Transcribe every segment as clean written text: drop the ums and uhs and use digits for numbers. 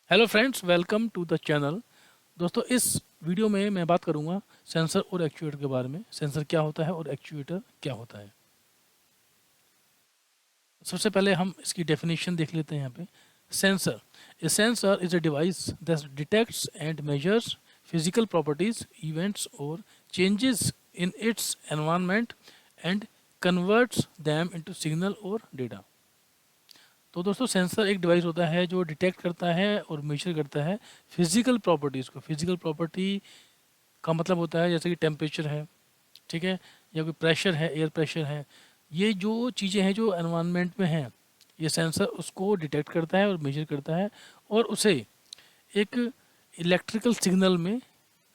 Hello friends, welcome to the channel. दोस्तों, इस video में मैं बात करूंगा सेंसर और एक्चुएटर के बारे में। सेंसर क्या होता है और एक्चुएटर क्या होता है। सबसे पहले हम इसकी डेफिनेशन देख लेते हैं यहाँ पे। Sensor, a sensor is a device that detects and measures physical properties, events और changes in its environment and converts them into signal और डेटा। तो दोस्तों, सेंसर एक डिवाइस होता है जो डिटेक्ट करता है और मेजर करता है फिजिकल प्रॉपर्टीज़ को। फिजिकल प्रॉपर्टी का मतलब होता है जैसे कि टेम्परेचर है, ठीक है, या कोई प्रेशर है, एयर प्रेशर है। ये जो चीज़ें हैं जो एनवायरनमेंट में हैं, ये सेंसर उसको डिटेक्ट करता है और मेजर करता है और उसे एक इलेक्ट्रिकल सिग्नल में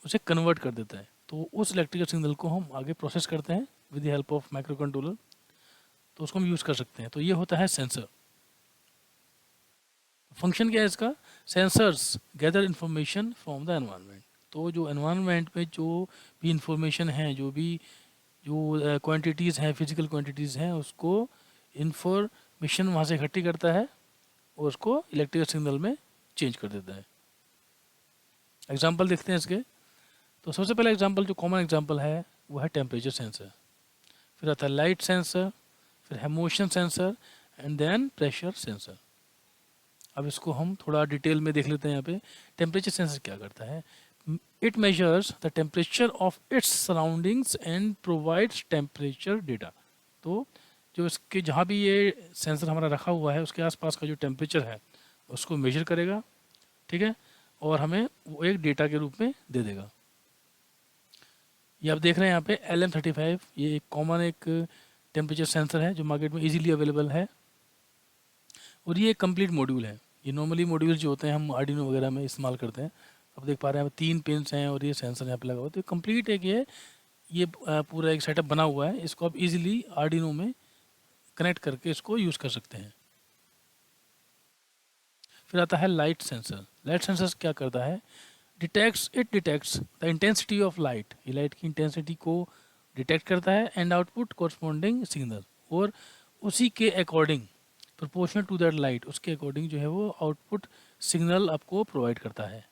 उसे कन्वर्ट कर देता है। तो उस इलेक्ट्रिकल सिग्नल को हम आगे प्रोसेस करते हैं with the help of micro controller, तो उसको हम यूज़ कर सकते हैं। तो ये होता है सेंसर। फंक्शन क्या है इसका? Sensors gather information from the environment. तो जो एनवायरनमेंट में जो भी इंफॉर्मेशन है, जो क्वांटिटीज़ हैं, फिजिकल क्वांटिटीज़ हैं, उसको इंफॉर्मेशन वहाँ से इकट्ठी करता है और उसको इलेक्ट्रिकल सिग्नल में चेंज कर देता है। एग्जांपल देखते हैं इसके। तो सबसे पहला एग्जांपल, जो कॉमन एग्जांपल है, वो है टेम्परेचर सेंसर। फिर आता है लाइट सेंसर, फिर है motion sensor and then pressure sensor. अब इसको हम थोड़ा डिटेल में देख लेते हैं। यहाँ पे टेम्परेचर सेंसर क्या करता है? It measures the temperature of its surroundings and provides temperature data. तो जो इसके जहाँ भी ये सेंसर हमारा रखा हुआ है, उसके आसपास का जो टेम्परेचर है उसको मेजर करेगा, ठीक है, और हमें वो एक डेटा के रूप में दे देगा। ये आप देख रहे हैं यहाँ पे LM35, ये एक कॉमन एक टेम्परेचर सेंसर है जो मार्केट में इजीली अवेलेबल है और ये एक कंप्लीट मॉड्यूल है। ये नॉर्मली मॉड्यूल्स जो होते हैं हम आर्डिनो वगैरह में इस्तेमाल करते हैं। अब देख पा रहे हैं, 3 पिन्स हैं और ये सेंसर यहाँ पे लगा हुआ है। तो कंप्लीट एक ये पूरा एक सेटअप बना हुआ है। इसको आप इजीली आर्डिनो में कनेक्ट करके इसको यूज़ कर सकते हैं। फिर आता है लाइट सेंसर। लाइट सेंसर क्या करता है? Detects the intensity of light. ये लाइट की इंटेंसिटी को डिटेक्ट करता है एंड आउटपुट कॉरस्पॉन्डिंग सिग्नल, और उसी के according, proportional to that light, उसके अकॉर्डिंग जो है वो आउटपुट सिग्नल आपको प्रोवाइड करता है।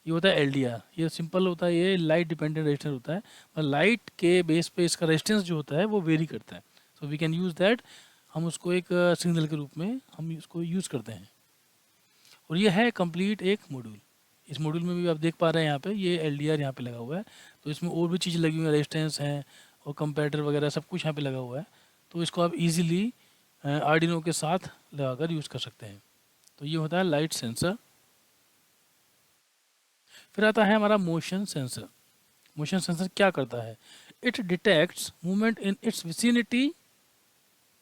ये होता है LDR। ये सिंपल होता है, ये लाइट डिपेंडेंट रेजिस्टेंस होता है। पर लाइट के बेस पे इसका रेजिस्टेंस जो होता है वो वेरी करता है। So we can use that. हम उसको एक सिग्नल के रूप में हम उसको यूज़ करते हैं। और ये है कंप्लीट एक मॉड्यूल। इस मॉड्यूल में भी आप देख पा रहे हैं यहाँ पे ये LDR यहाँ पे लगा हुआ है। तो इसमें और भी चीज़ें लगी हुई हैं, रेजिस्टेंस हैं और कंपेरेटर वगैरह सब कुछ यहाँ पे लगा हुआ है। तो इसको आप इजीली आर्डिनो के साथ लगाकर यूज़ कर सकते हैं। तो ये होता है लाइट सेंसर। फिर आता है हमारा मोशन सेंसर। मोशन सेंसर क्या करता है? It detects movement in its vicinity,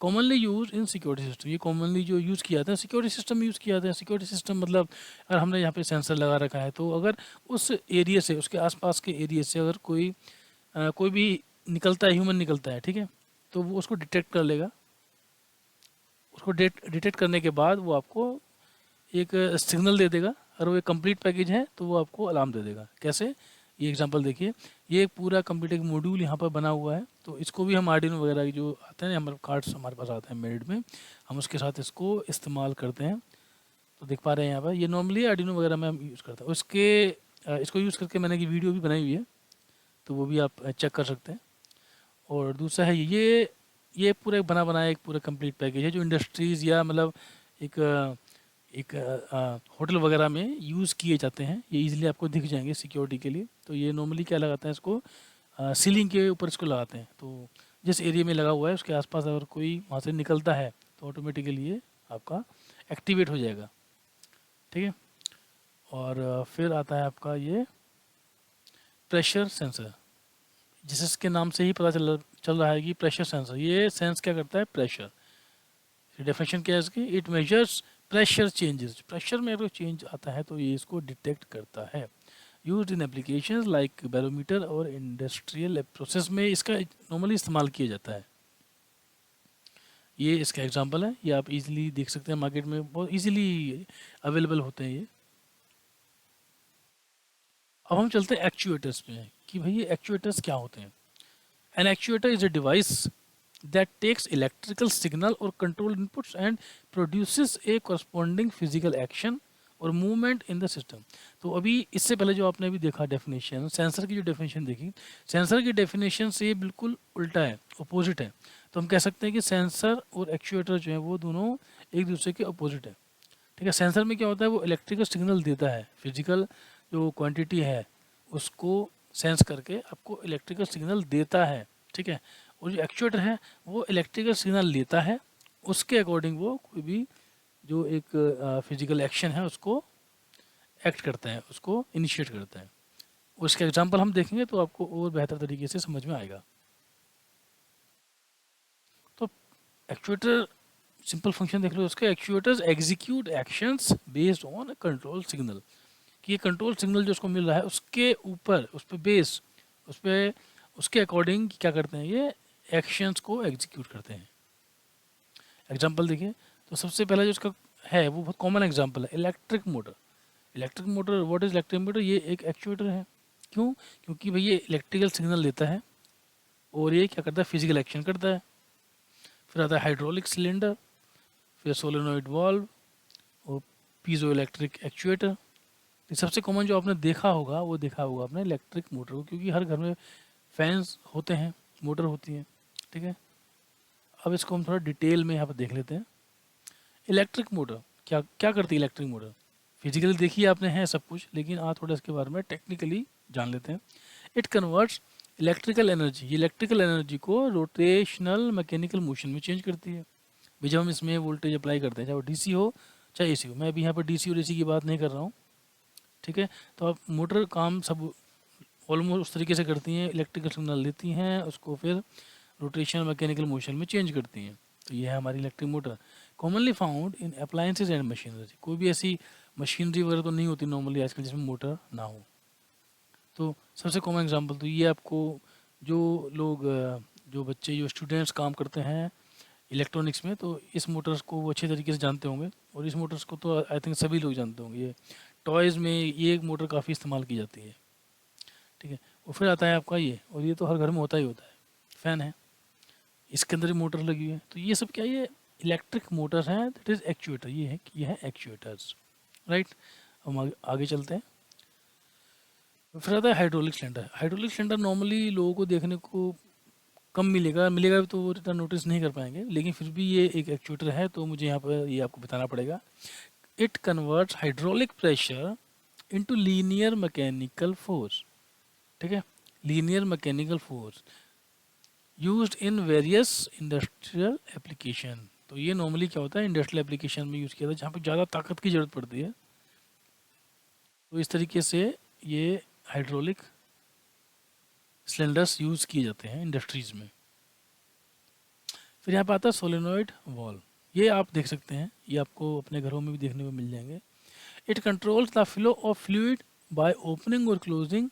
commonly use in security system. ये कॉमनली जो यूज़ किया जाता है सिक्योरिटी सिस्टम में यूज़ किया जाता है। सिक्योरिटी सिस्टम मतलब अगर हमने यहाँ पे सेंसर लगा रखा है, तो अगर उस एरिया से, उसके आसपास के एरिया से अगर कोई भी निकलता है, ह्यूमन निकलता है, ठीक है, तो वो उसको डिटेक्ट कर लेगा। उसको डिटेक्ट करने के बाद वो आपको एक सिग्नल दे देगा। अगर वो एक कंप्लीट पैकेज है तो वो आपको अलार्म दे देगा। कैसे? ये एग्जांपल देखिए। ये एक पूरा कंप्लीट एक मॉड्यूल यहाँ पर बना हुआ है। तो इसको भी हम आर्डिनो वगैरह की जो आते हैं, हमारे कार्ड्स हमारे पास आते हैं मेड में, हम उसके साथ इसको इस्तेमाल करते हैं। तो देख पा रहे हैं यहाँ पर, ये नॉर्मली आर्डिनो वगैरह में हम यूज़ करते हैं। इसको यूज़ करके मैंने की वीडियो भी बनाई हुई है, तो वो भी आप चेक कर सकते हैं। और दूसरा है ये पूरा एक बना बनाया एक पूरा कंप्लीट पैकेज है जो इंडस्ट्रीज़ या मतलब एक एक होटल वगैरह में यूज़ किए जाते हैं। ये इजीली आपको दिख जाएंगे सिक्योरिटी के लिए। तो ये नॉर्मली क्या लगाते हैं, इसको सीलिंग के ऊपर इसको लगाते हैं। तो जिस एरिया में लगा हुआ है उसके आसपास अगर कोई वहाँ से निकलता है तो ऑटोमेटिकली ये आपका एक्टिवेट हो जाएगा, ठीक है। और फिर आता है आपका ये प्रेशर सेंसर, जिसके नाम से ही पता चल रहा है कि प्रेशर सेंसर ये सेंस क्या करता है? प्रेशर। डेफिनेशन क्या है इसकी? It measures pressure changes. Pressure में अगर चेंज आता है तो ये इसको डिटेक्ट करता है। Used in applications like barometer और इंडस्ट्रियल प्रोसेस में इसका नॉर्मली इस्तेमाल किया जाता है। ये इसका एग्जांपल है। ये आप इजीली देख सकते हैं, मार्केट में बहुत इजीली अवेलेबल होते हैं ये। अब हम चलते हैं एक्चुएटर्स पे कि भाई ये एक्चुएटर्स क्या होते हैं। An actuator is a device that takes electrical signal or control inputs and produces a corresponding physical action और मूवमेंट इन द सिस्टम। तो अभी इससे पहले जो आपने अभी देखा डेफिनेशन, सेंसर की जो डेफिनेशन देखी, सेंसर की डेफिनेशन से बिल्कुल उल्टा है, अपोजिट है। तो हम कह सकते हैं कि सेंसर और एक्चुएटर जो है वो दोनों एक दूसरे के अपोजिट है। ठीक है, सेंसर में क्या होता है, वो इलेक्ट्रिकल सिग्नल देता है, फिजिकल जो क्वांटिटी है उसको सेंस करके आपको इलेक्ट्रिकल सिग्नल देता है। ठीक है, और जो एक्चुएटर है वो इलेक्ट्रिकल सिग्नल लेता है, उसके अकॉर्डिंग वो कोई भी जो एक फिजिकल एक्शन है उसको एक्ट करता है, उसको इनिशिएट करता है। उसके एग्जांपल हम देखेंगे तो आपको और बेहतर तरीके से समझ में आएगा। तो एक्चुएटर सिंपल फंक्शन देख लो उसके, actuators execute actions based on control signal, कि ये कंट्रोल सिग्नल जो उसको मिल रहा है उसके ऊपर, उस पर बेस, उस पर उसके अकॉर्डिंग क्या करते हैं, ये एक्शंस को एग्जीक्यूट करते हैं। एग्जांपल देखिए, तो सबसे पहला जो इसका है वो बहुत कॉमन एग्जांपल है, electric motor. Electric motor, what is electric motor, ये एक एक्चुएटर है। क्यों? क्योंकि भाई ये इलेक्ट्रिकल सिग्नल देता है और ये क्या करता है, फिजिकल एक्शन करता है। फिर आता है हाइड्रोलिक सिलेंडर, फिर सोलेनोइड वाल्व और पीजो इलेक्ट्रिक एक्चुएटर। सबसे कॉमन जो आपने देखा होगा वो देखा होगा आपने इलेक्ट्रिक मोटर को, क्योंकि हर घर में फैंस होते हैं, मोटर होती है। ठीक है, अब इसको हम थोड़ा डिटेल में यहाँ पर देख लेते हैं। इलेक्ट्रिक मोटर क्या क्या करती है, इलेक्ट्रिक मोटर फिजिकली देखिए आपने है सब कुछ, लेकिन आज थोड़ा इसके बारे में टेक्निकली जान लेते हैं। इट कन्वर्ट्स इलेक्ट्रिकल एनर्जी, ये इलेक्ट्रिकल एनर्जी को रोटेशनल मैकेनिकल मोशन में चेंज करती है। भाई जब हम इसमें वोल्टेज अप्लाई करते हैं, चाहे वो डीसी हो चाहे एसी हो, मैं अभी यहाँ पर डीसी और एसी की बात नहीं कर रहा हूँ। ठीक है, तो अब मोटर काम सब ऑलमोस्ट उस तरीके से करती हैं, इलेक्ट्रिकल सिग्नल लेती हैं, उसको फिर रोटेशनल मैकेनिकल मोशन में चेंज करती हैं। तो ये है हमारी electric motor, commonly found in appliances and machinery. कोई भी ऐसी मशीनरी वगैरह तो नहीं होती नॉर्मली आजकल जिसमें मोटर ना हो। तो सबसे कॉमन एग्जांपल तो ये आपको, जो लोग जो बच्चे जो स्टूडेंट्स काम करते हैं इलेक्ट्रॉनिक्स में, तो इस मोटर्स को वो अच्छे तरीके से जानते होंगे, और इस मोटर्स को तो आई थिंक सभी लोग जानते होंगे। ये टॉयज़ में ये एक मोटर काफ़ी इस्तेमाल की जाती है। ठीक है, और फिर आता है आपका ये, और ये तो हर घर में होता ही होता है, फ़ैन है, इसके अंदर ही मोटर लगी हुई है। तो ये सब क्या, ये इलेक्ट्रिक मोटर्स हैं, दैट इज़ एक्चुएटर, ये है एक्चुएटर्स। राइट, हम आगे चलते हैं। फिर आता है hydraulic cylinder. Hydraulic cylinder normally लोगों को देखने को कम मिलेगा, मिलेगा भी तो वो इतना नोटिस नहीं कर पाएंगे, लेकिन फिर भी ये एक एक्चुएटर है, तो मुझे यहाँ पर ये आपको बताना पड़ेगा। It converts hydraulic pressure into linear mechanical force. ठीक है, linear mechanical force used in various industrial application. तो ये नॉर्मली क्या होता है, इंडस्ट्रियल एप्लीकेशन में यूज़ किया था जहाँ पे ज़्यादा ताकत की ज़रूरत पड़ती है। तो इस तरीके से ये हाइड्रोलिक सिलेंडर्स यूज़ किए जाते हैं इंडस्ट्रीज़ में। फिर यहाँ पे आता है सोलेनोइड वॉल्व। ये आप देख सकते हैं, ये आपको अपने घरों में भी देखने को मिल जाएंगे। It controls the flow of fluid by opening और closing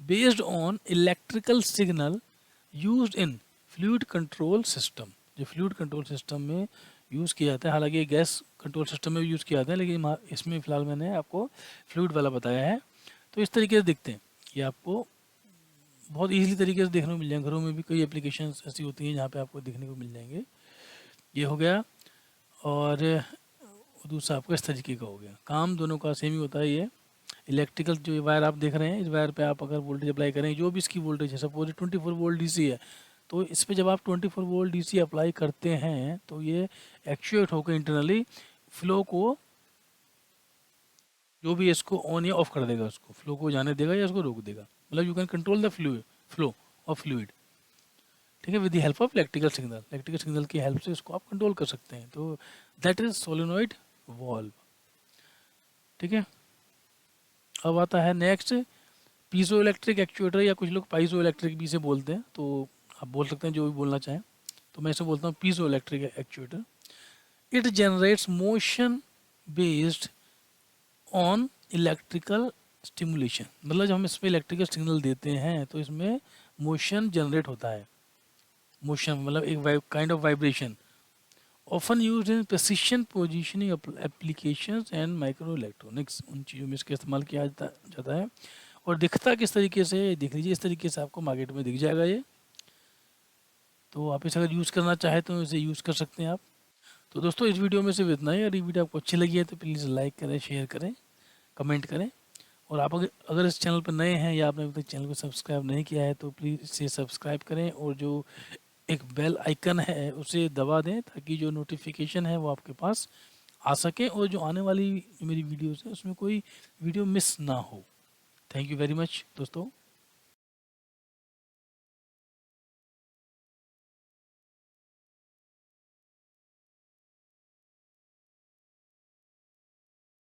based on electrical signal used in fluid control system. जो फ्लूइड कंट्रोल सिस्टम में यूज़ किया जाता है, हालांकि ये गैस कंट्रोल सिस्टम में भी यूज़ किया जाता है, लेकिन इसमें फ़िलहाल मैंने आपको फ्लूइड वाला बताया है। तो इस तरीके से दिखते हैं, ये आपको बहुत ईजिली तरीके से देखने को मिल जाएंगे। घरों में भी कई एप्लीकेशंस ऐसी होती हैं जहाँ पे आपको देखने को मिल जाएंगे। ये हो गया, और दूसरा आपको इस तरीके का हो गया। काम दोनों का सेम ही होता है। ये इलेक्ट्रिकल जो वायर आप देख रहे हैं, इस वायर पे आप अगर वोल्टेज अप्लाई करें, जो भी इसकी वोल्टेज है, सपोज 24 वोल्ट डीसी है, तो इस पे जब आप 24 वोल्ट डीसी अप्लाई करते हैं तो ये एक्चुएट होकर इंटरनली फ्लो को, जो भी इसको ऑन या ऑफ कर देगा, उसको फ्लो को जाने देगा या उसको रोक देगा। मतलब you can control the flow of fluid. ठीक है, with the help of electrical signal, electrical signal की हेल्प से इसको आप कंट्रोल कर सकते हैं। तो दैट इज सोलेनोइड वॉल्व। ठीक है, अब आता है नेक्स्ट पीजो इलेक्ट्रिक एक्चुएटर, या कुछ लोग पाइजो इलेक्ट्रिक भी से बोलते हैं, तो आप बोल सकते हैं जो भी बोलना चाहें। तो मैं इसे बोलता हूँ piezo electric actuator. It generates motion based on electrical stimulation. मतलब जब हम इसमें इलेक्ट्रिकल सिग्नल देते हैं तो इसमें मोशन जनरेट होता है। मोशन मतलब एक kind of vibration, often used in precision positioning applications and micro electronics. उन चीज़ों में इसका इस्तेमाल किया जाता है। और दिखता किस तरीके से, देख लीजिए, इस तरीके से आपको मार्केट में दिख जाएगा ये। तो आप इसे अगर यूज़ करना चाहें तो इसे यूज़ कर सकते हैं आप। तो दोस्तों इस वीडियो में सिर्फ इतना ही। अगर ये वीडियो आपको अच्छी लगी है तो प्लीज़ लाइक करें, शेयर करें, कमेंट करें। और आप अगर इस चैनल पर नए हैं या आपने अभी तक चैनल को सब्सक्राइब नहीं किया है तो प्लीज़ इसे सब्सक्राइब करें और जो एक बेल आइकन है उसे दबा दें ताकि जो नोटिफिकेशन है वो आपके पास आ सके और जो आने वाली जो मेरी वीडियोस है उसमें कोई वीडियो मिस ना हो। थैंक यू वेरी मच दोस्तों।